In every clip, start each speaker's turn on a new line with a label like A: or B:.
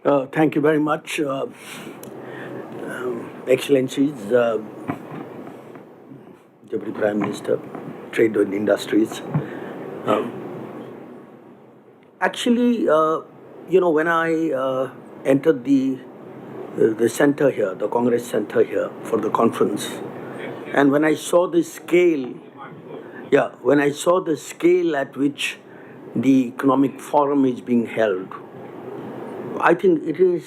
A: Thank you very much, Excellencies, Deputy Prime Minister, Trade and Industries. Actually, when I entered the center here, the Congress center here for the conference, and when I saw the scale, when I saw the scale at which the economic forum is being held, I think it is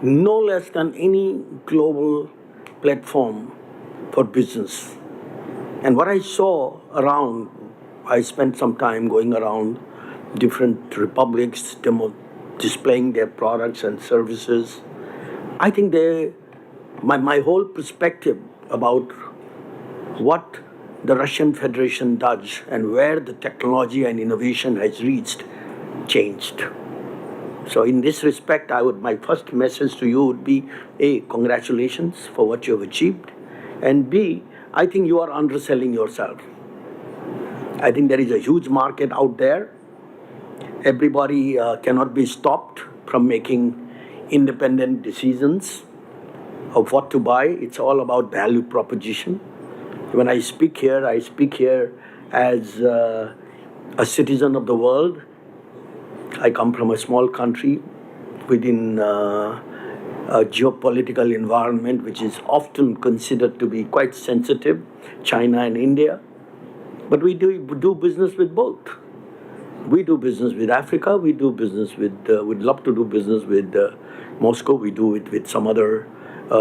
A: no less than any global platform for business. And what I saw around, I spent some time going around different republics, displaying their products and services. I think my whole perspective about what the Russian Federation does and where the technology and innovation has reached changed. So in this respect, my first message to you would be, A, congratulations for what you have achieved, and B, I think you are underselling yourself. I think there is a huge market out there. Everybody cannot be stopped from making independent decisions of what to buy. It's all about value proposition. When I speak here as a citizen of the world. I come from a small country within a geopolitical environment which is often considered to be quite sensitive, China and India. But we do business with both. We do business with Africa, we do business we'd love to do business with Moscow, we do it with some other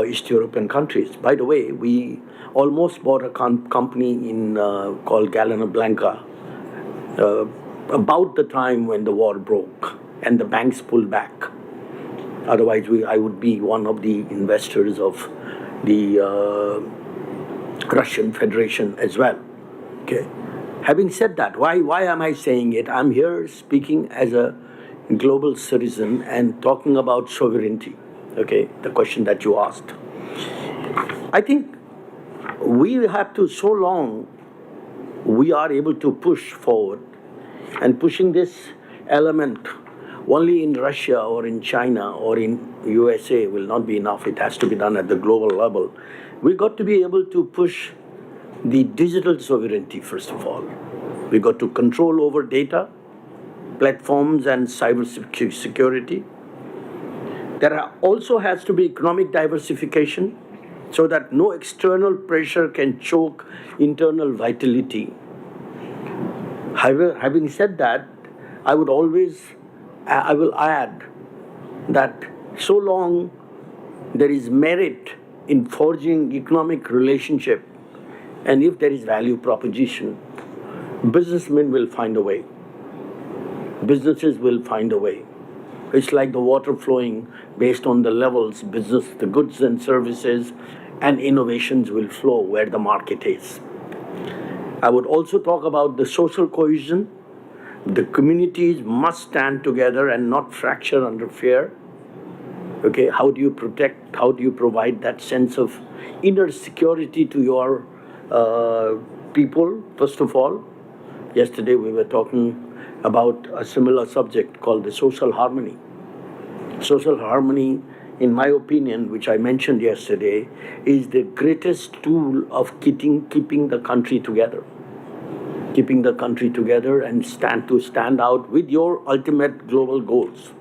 A: East European countries. By the way, we almost bought a company called Galena Blanca about the time when the war broke and the banks pulled back. Otherwise, I would be one of the investors of the Russian Federation as well. Okay. Having said that, why am I saying it? I'm here speaking as a global citizen and talking about sovereignty. Okay, the question that you asked. I think we have to, so long we are able to push forward, and pushing this element only in Russia or in China or in USA will not be enough. It has to be done at the global level. We got to be able to push the digital sovereignty, first of all. We got to control over data, platforms, and cyber security. There also has to be economic diversification so that no external pressure can choke internal vitality. However, having said that, I will add that so long there is merit in forging economic relationship, and if there is value proposition, businessmen will find a way. Businesses will find a way. It's like the water flowing based on the levels, the goods and services and innovations will flow where the market is. I would also talk about the social cohesion. The communities must stand together and not fracture under fear. Okay, how do you protect, how do you provide that sense of inner security to your people, first of all? Yesterday we were talking about a similar subject called the social harmony. Social harmony, in my opinion, which I mentioned yesterday, is the greatest tool of keeping the country together. Keeping the country together and stand out with your ultimate global goals.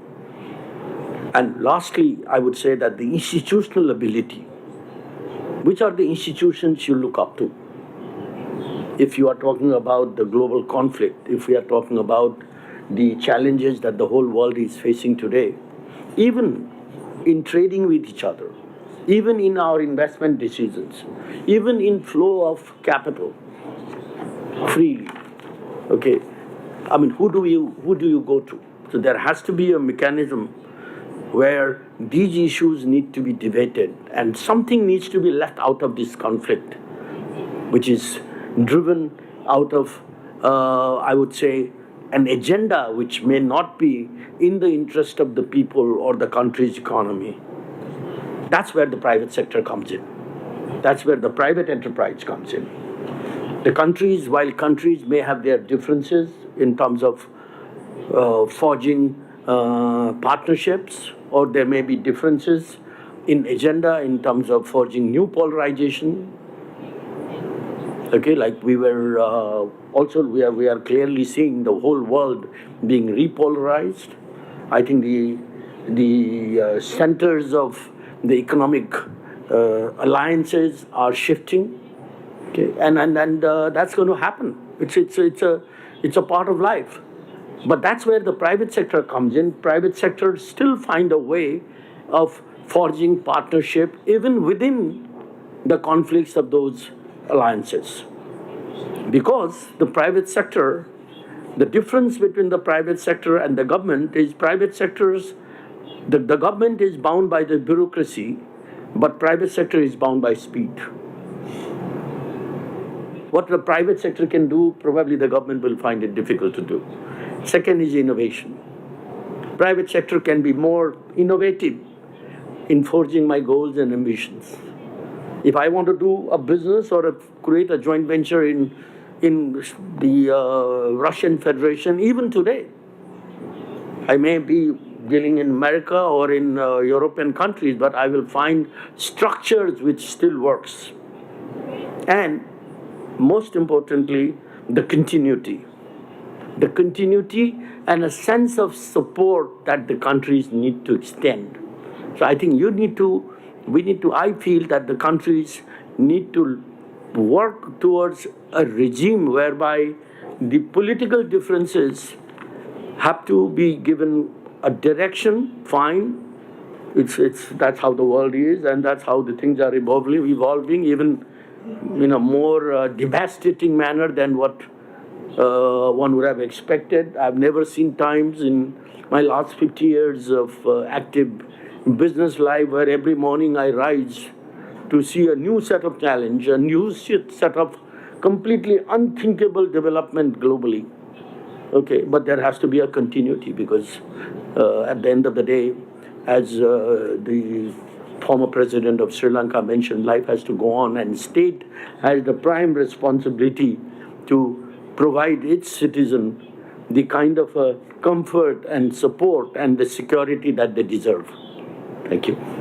A: And lastly, I would say that the institutional ability. Which are the institutions you look up to? If you are talking about the global conflict, if we are talking about the challenges that the whole world is facing today, even in trading with each other, even in our investment decisions, even in flow of capital freely. Okay, I mean, who do you go to? So there has to be a mechanism where these issues need to be debated, and something needs to be left out of this conflict, which is driven out of, I would say, an agenda which may not be in the interest of the people or the country's economy. That's where the private sector comes in. That's where the private enterprise comes in. While countries may have their differences in terms of forging partnerships, or there may be differences in agenda in terms of forging new polarization. Okay, like we were also we are clearly seeing the whole world being repolarized. I think the centers of the economic alliances are shifting. Okay, and that's going to happen. It's a part of life. But that's where the private sector comes in. Private sector still find a way of forging partnership even within the conflicts of those alliances. Because the private sector, the difference between the private sector and the government is the government is bound by the bureaucracy, but private sector is bound by speed. What the private sector can do, probably the government will find it difficult to do. Second is innovation. Private sector can be more innovative in forging my goals and ambitions. If I want to do a business or create a joint venture in the Russian Federation, even today, I may be dealing in America or in European countries, but I will find structures which still works. And most importantly, the continuity. The continuity and a sense of support that the countries need to extend. So I think I feel that the countries need to work towards a regime whereby the political differences have to be given a direction, fine. That's how the world is, and that's how the things are evolving even in a more devastating manner than what one would have expected. I've never seen times in my last 50 years of active business life where every morning I rise to see a new set of challenge, a new set of completely unthinkable development globally. Okay, but there has to be a continuity because at the end of the day, as the former president of Sri Lanka mentioned, life has to go on, and state has the prime responsibility to provide its citizen the kind of comfort and support and the security that they deserve. Thank you.